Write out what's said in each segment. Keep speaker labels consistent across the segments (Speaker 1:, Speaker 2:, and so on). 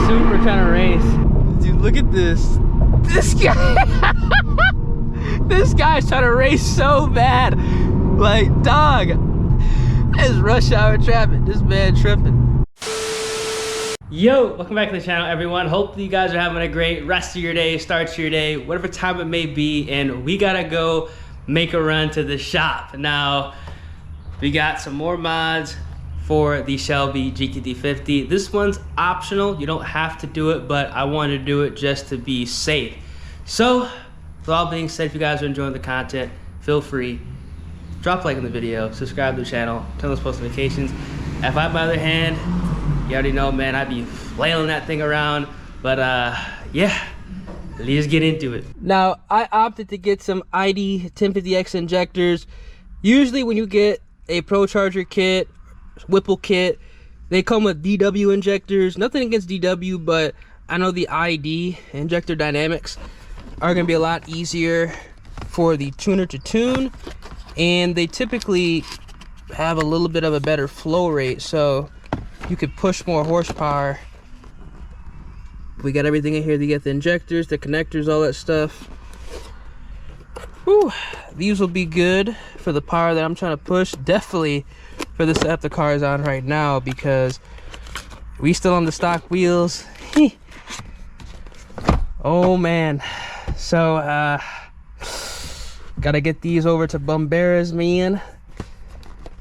Speaker 1: Supra trying to race. Dude, look at this. This guy. This guy's trying to race so bad. Like, dog. It's rush hour traffic. This man tripping. Yo, welcome back to the channel, everyone. Hopefully you guys are having a great rest of your day, start to your day, whatever time it may be. And we gotta go make a run to the shop. Now, we got some more mods for the Shelby GT50. This one's optional. You don't have to do it, but I wanted to do it just to be safe. So, with all being said, if you guys are enjoying the content, feel free, drop a like on the video, subscribe to the channel, turn those post notifications. If I have my other hand, you already know, man, I'd be flailing that thing around. But yeah, let's get into it. Now, I opted to get some ID 1050X injectors. Usually when you get a Procharged kit, Whipple kit, they come with DW injectors. Nothing against DW, but I know the ID injector dynamics are gonna be a lot easier for the tuner to tune, and they typically have a little bit of a better flow rate, so you could push more horsepower. We got everything in here. You get the injectors, the connectors, all that stuff. Whew. These will be good for the power that I'm trying to push. Definitely for the setup the car is on right now, because we still on the stock wheels. Oh man. So gotta get these over to Bomberas, man,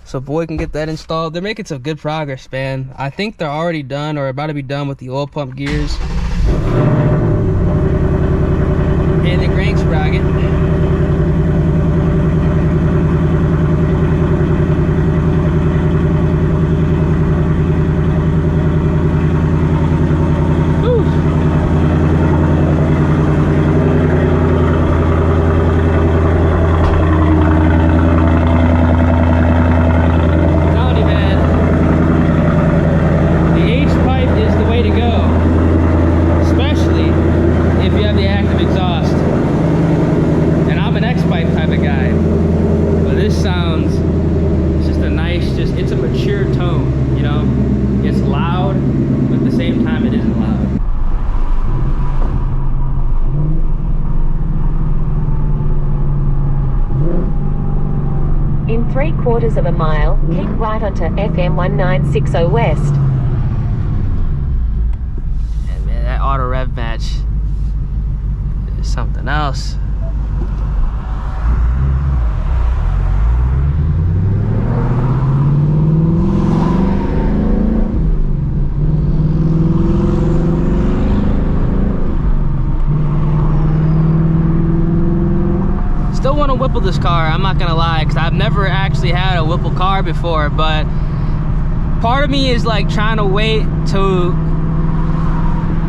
Speaker 1: so boy can get that installed. They're making some good progress, man. I think they're already done or about to be done with the oil pump gears and the crank sprocket.
Speaker 2: In 3/4 of a mile, keep right onto FM 1960 West.
Speaker 1: And man, that auto rev match is something else. Still want to whipple this car, I'm not gonna lie, because I've never actually had a whipple car before, but part of me is like trying to wait till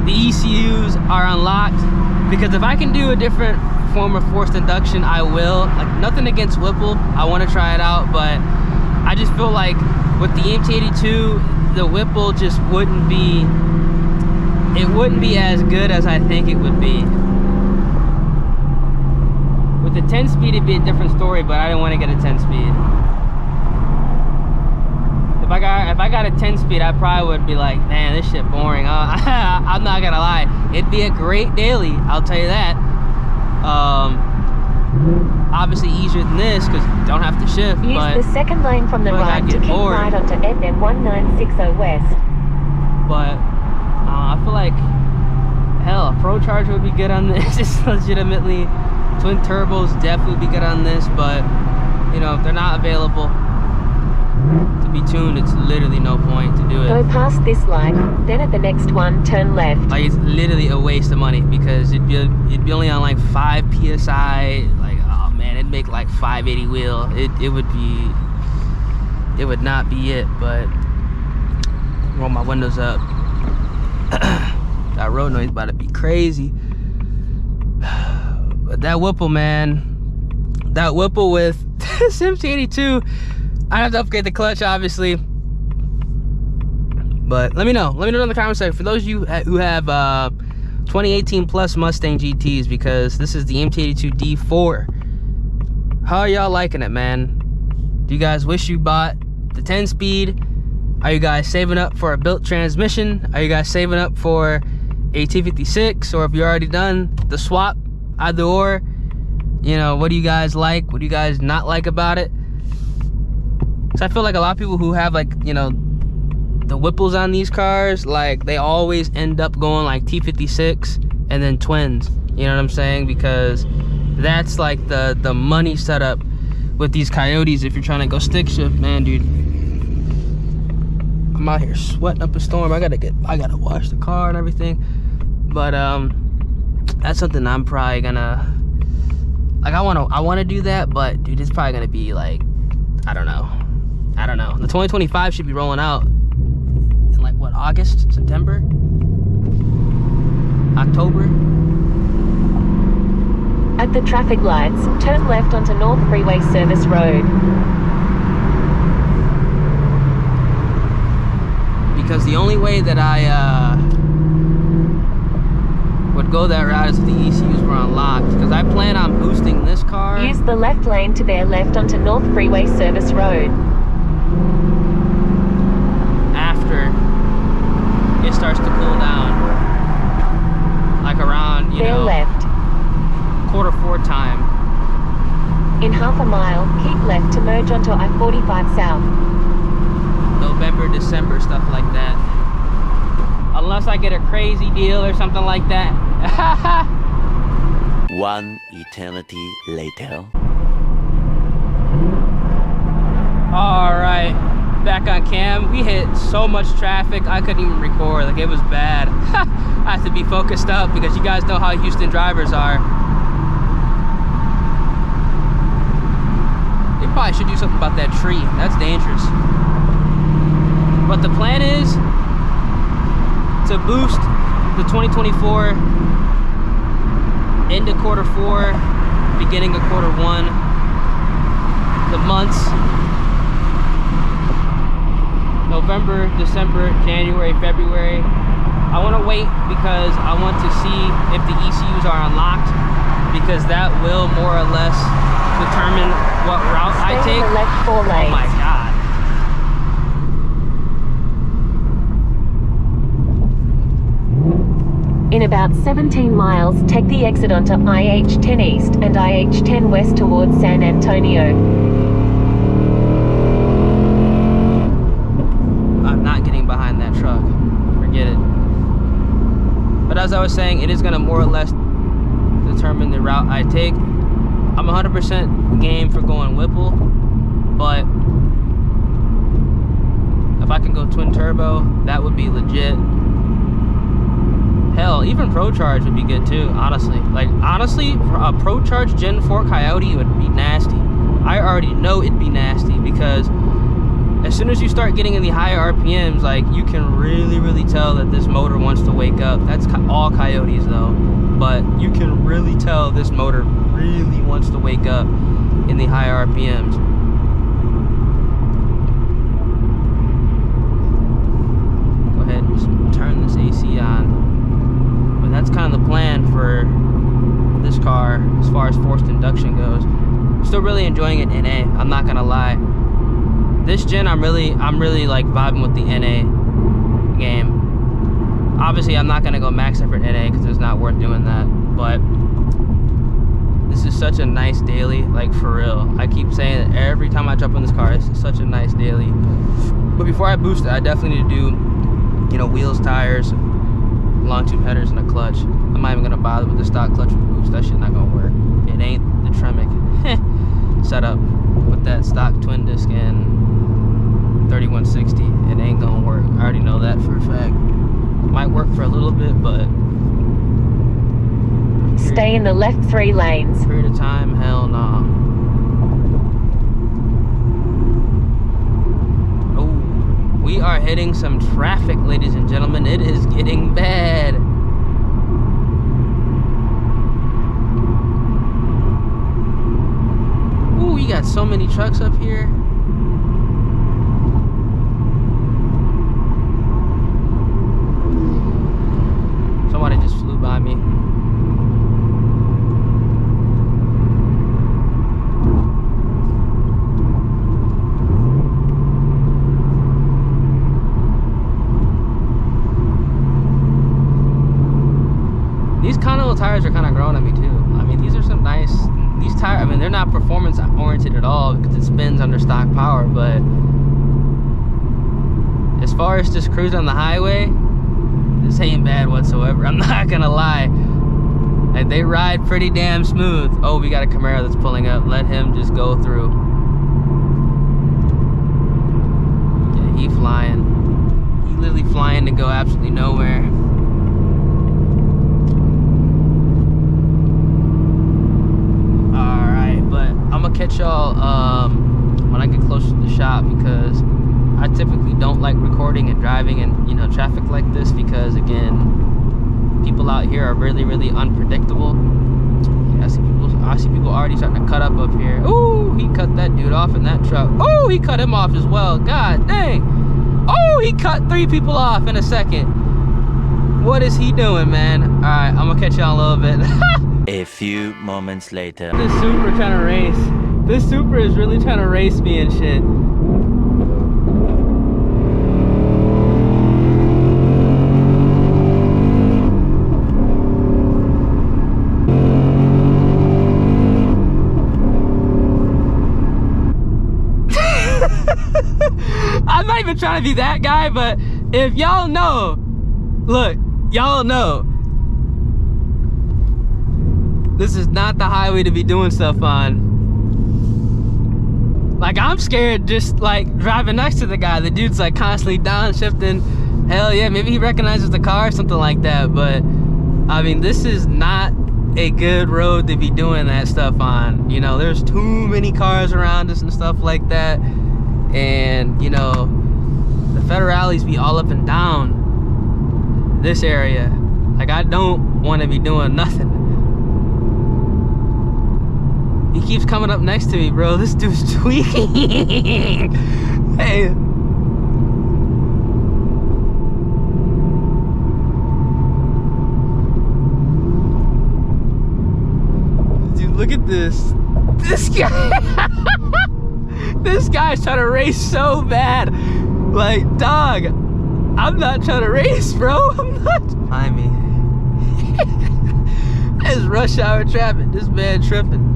Speaker 1: the ECUs are unlocked, because if I can do a different form of forced induction, I will. Like, nothing against whipple, I want to try it out, but I just feel like with the MT82, the whipple just wouldn't be as good as I think it would be. With the 10-speed, it'd be a different story, but I didn't want to get a 10-speed. If I got a 10-speed, I probably would be like, man, this shit boring. I'm not gonna lie, it'd be a great daily, I'll tell you that. Obviously easier than this because you don't have to shift.
Speaker 2: Use
Speaker 1: but
Speaker 2: the second lane from the right to keep
Speaker 1: bored.
Speaker 2: right onto FM 1960 West.
Speaker 1: But I feel like, hell, a Procharged would be good on this. It's legitimately. Twin turbos definitely would be good on this, but you know, if they're not available to be tuned, it's literally no point to do it.
Speaker 2: Go past this light, then at the next one, turn left.
Speaker 1: Like, it's literally a waste of money, because it'd be only on like 5 PSI. Like, oh man, it'd make like 580 wheel. It would not be it. But roll my windows up. That road noise about to be crazy. But that whipple, man, that whipple with this MT82, I have to upgrade the clutch, obviously. But let me know in the comment section for those of you who have 2018 plus Mustang GTs, because this is the MT82 D4. How are y'all liking it, man? Do you guys wish you bought the 10-speed? Are you guys saving up for a built transmission? Are you guys saving up for a T56? Or if you're already done the swap, either or, you know, what do you guys like? What do you guys not like about it? Because I feel like a lot of people who have, like, you know, the whipples on these cars, like, they always end up going like T56 and then twins. You know what I'm saying? Because that's like the money setup with these Coyotes if you're trying to go stick shift, man, dude. I'm out here sweating up a storm. I gotta wash the car and everything. But that's something I'm probably gonna, like, I wanna do that, but dude, it's probably gonna be like, I don't know. The 2025 should be rolling out in like what, August, September, October.
Speaker 2: At the traffic lights, turn left onto North Freeway Service Road.
Speaker 1: Because the only way that I would go that route is if the ECUs were unlocked. Because I plan on boosting this car.
Speaker 2: Use the left lane to bear left onto North Freeway Service Road.
Speaker 1: After it starts to cool down. Like around, you know,
Speaker 2: left.
Speaker 1: Q4 time.
Speaker 2: In half a mile, keep left to merge onto I-45 South.
Speaker 1: November, December, stuff like that. Unless I get a crazy deal or something like that.
Speaker 3: One eternity later.
Speaker 1: Alright, back on cam. We hit so much traffic I couldn't even record. Like, it was bad. I have to be focused up because you guys know how Houston drivers are. They probably should do something about that tree. That's dangerous. But the plan is to boost the 2024 into Q4, beginning of Q1. The months November, December, January, February. I want to wait because I want to see if the ECUs are unlocked, because that will more or less determine what route I take.
Speaker 2: The left 4 lanes.
Speaker 1: Oh my God.
Speaker 2: In about 17 miles, take the exit onto IH-10 East and IH-10 West towards San Antonio.
Speaker 1: I'm not getting behind that truck. Forget it. But as I was saying, it is going to more or less determine the route I take. I'm 100% game for going whipple, but if I can go twin turbo, that would be legit. Hell, even Procharged would be good too, honestly. Like, honestly, a Procharged Gen 4 Coyote would be nasty. I already know it'd be nasty because as soon as you start getting in the higher RPMs, like, you can really tell that this motor wants to wake up. That's all Coyotes though, but you can really tell this motor really wants to wake up in the higher RPMs. Go ahead and just turn this AC on. But that's kind of the plan for this car as far as forced induction goes. Still really enjoying it NA, I'm not gonna lie. This gen, I'm really like vibing with the NA game. Obviously, I'm not gonna go max effort NA because it's not worth doing that. But this is such a nice daily, like, for real. I keep saying it every time I jump in this car. It's such a nice daily. But before I boost it, I definitely need to do, you know, wheels, tires, long tube headers, and a clutch. I'm not even gonna bother with the stock clutch with boost. That shit not gonna work. It ain't the Tremec setup with that stock twin disc and 3160. It ain't gonna work. I already know that for a fact. Might work for a little bit, but
Speaker 2: stay in the left 3 lanes.
Speaker 1: Period of time, hell no. Oh, we are hitting some traffic, ladies and gentlemen. It is getting bad. Ooh, we got so many trucks up here. Somebody just flew by me. these Continental tires are kind of growing on me too. I mean, these are some nice, these tires, I mean, they're not performance oriented at all because it spins under stock power, but as far as just cruising on the highway, this ain't bad whatsoever. I'm not gonna lie. Like, they ride pretty damn smooth. Oh, we got a Camaro that's pulling up. Let him just go through. Yeah, he flying. He literally flying to go absolutely nowhere. Alright, but I'm gonna catch y'all when I get closer to the shop, because I typically don't like recording and driving in, you know, traffic like this, because again, people out here are really, really unpredictable. Yeah, I see people already starting to cut up here. Ooh, he cut that dude off in that truck. Oh, he cut him off as well. God dang. Oh, he cut 3 people off in a second. What is he doing, man? All right, I'm gonna catch y'all in a little bit.
Speaker 3: A few moments later.
Speaker 1: This Supra trying to race. This Supra is really trying to race me and shit. I'm not even trying to be that guy, but if y'all know, look, y'all know, this is not the highway to be doing stuff on. Like, I'm scared just like driving next to the guy. The dude's like constantly downshifting. Hell yeah, maybe he recognizes the car or something like that, but I mean, this is not a good road to be doing that stuff on. You know, there's too many cars around us and stuff like that. And you know, the federales be all up and down this area. Like, I don't want to be doing nothing. He keeps coming up next to me, bro. This dude's tweaking. Hey. Dude, look at this. This guy. This guy's trying to race so bad. Like, dog, I'm not trying to race, bro. I'm not. I mean, it's rush hour traffic. This man tripping.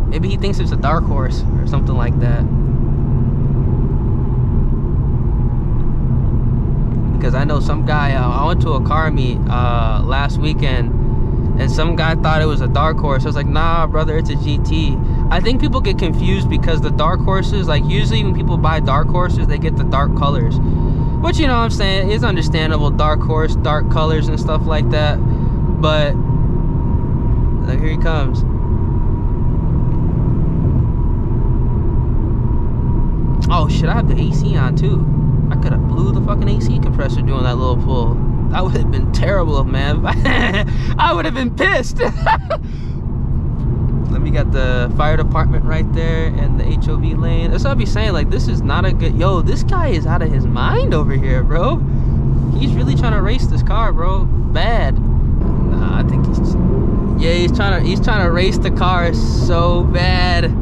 Speaker 1: Maybe he thinks it's a dark horse or something like that. Because I know some guy, I went to a car meet last weekend, and some guy thought it was a dark horse. I was like, nah, brother, it's a GT. I think people get confused because the dark horses, like, usually when people buy dark horses, they get the dark colors. Which, you know what I'm saying, is understandable. Dark horse, dark colors and stuff like that. But, like, here he comes. Oh shit, I have the AC on too. I could have blew the fucking AC compressor doing that little pull. That would have been terrible, man. I would have been pissed. Let me got the fire department right there and the HOV lane. That's what I'll be saying. Like, this is not a good. Yo, this guy is out of his mind over here, bro. He's really trying to race this car, bro. Bad. Nah, I think he's. Yeah, he's trying to race the car so bad.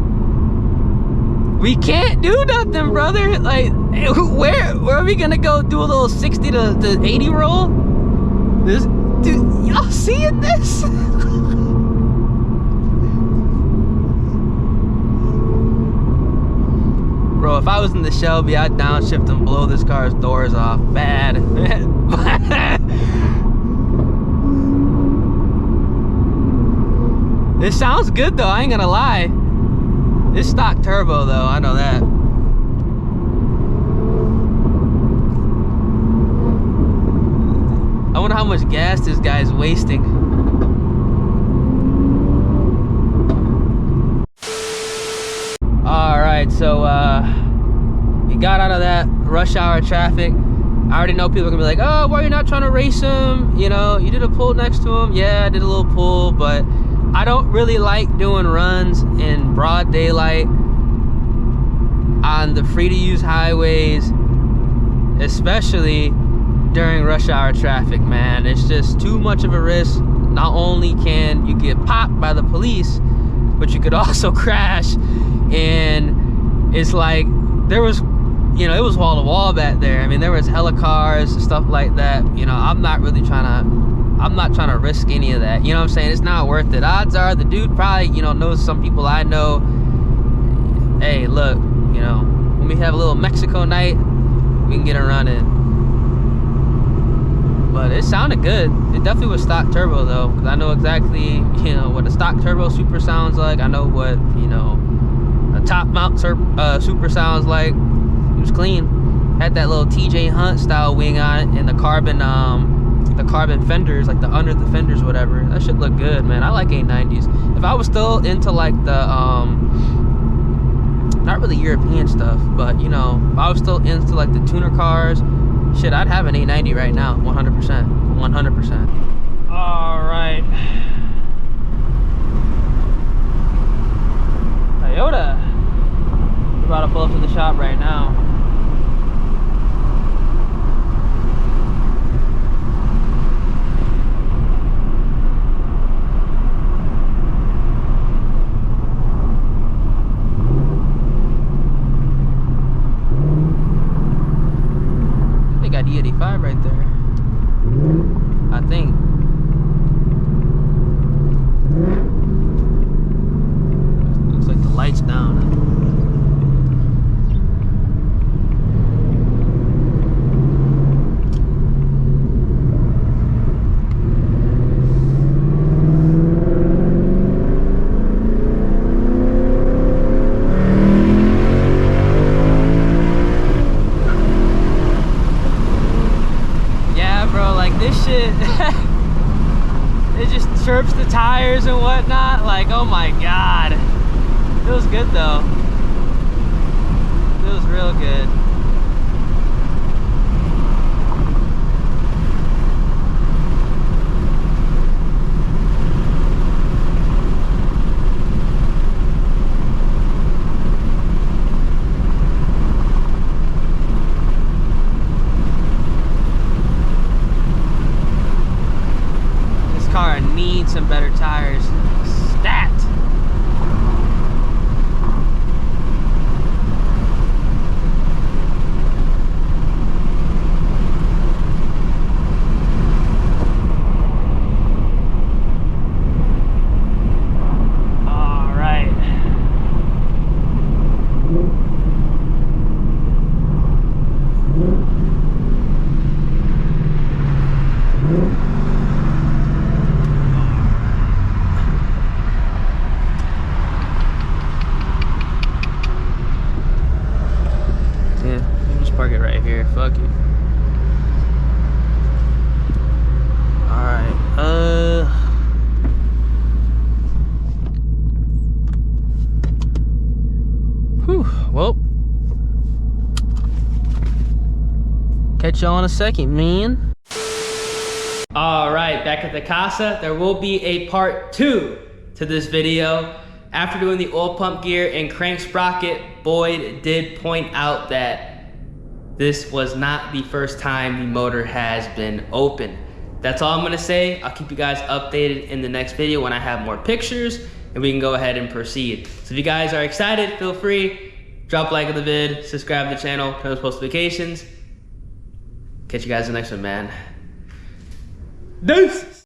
Speaker 1: We can't do nothing, brother. Like, where are we gonna go do a little 60 to 80 roll? This dude, y'all seeing this? Bro, if I was in the Shelby, I'd downshift and blow this car's doors off. Bad. It sounds good though, I ain't gonna lie. It's stock turbo though, I know that. I wonder how much gas this guy's wasting. Alright, so we got out of that rush hour traffic. I already know people are gonna be like, oh, why are you not trying to race him? You know, you did a pull next to him. Yeah, I did a little pull, but I don't really like doing runs in broad daylight on the free to use highways, especially during rush hour traffic, man. It's just too much of a risk. Not only can you get popped by the police, but you could also crash. And it's like, there was you know, it was wall to wall back there. I mean, there was hella cars and stuff like that. You know, I'm not trying to risk any of that. You know what I'm saying? It's not worth it. Odds are the dude probably, you know, knows some people I know. Hey, look, you know, when we have a little Mexico night, we can get a run in. But it sounded good. It definitely was stock turbo though, because I know exactly, you know, what a stock turbo Supra sounds like. I know what, you know, a top mount Supra sounds like. It was clean. Had that little TJ Hunt style wing on it, and the carbon fenders, like the under the fenders, whatever. That shit look good, man. I like A90s. If I was still into like the not really European stuff, but you know, if I was still into like the tuner cars, shit, I'd have an A90 right now, 100%, 100%. All right, Toyota. We're about to pull up to the shop right now. Got E85 right there, I think. Looks like the light's down. It just chirps the tires and whatnot. Like, oh my god, feels good though. Feels real good. Car needs some better tires. Stat. All right. Park it right here. Fuck it. Alright. Whew. Well. Catch y'all in a second, man. Alright, back at the casa. There will be a part 2 to this video. After doing the oil pump gear and crank sprocket, Boyd did point out that this was not the first time the motor has been open. That's all I'm gonna say. I'll keep you guys updated in the next video when I have more pictures and we can go ahead and proceed. So if you guys are excited, feel free, drop a like on the vid, subscribe to the channel, turn on post notifications. Catch you guys in the next one, man. Deuce!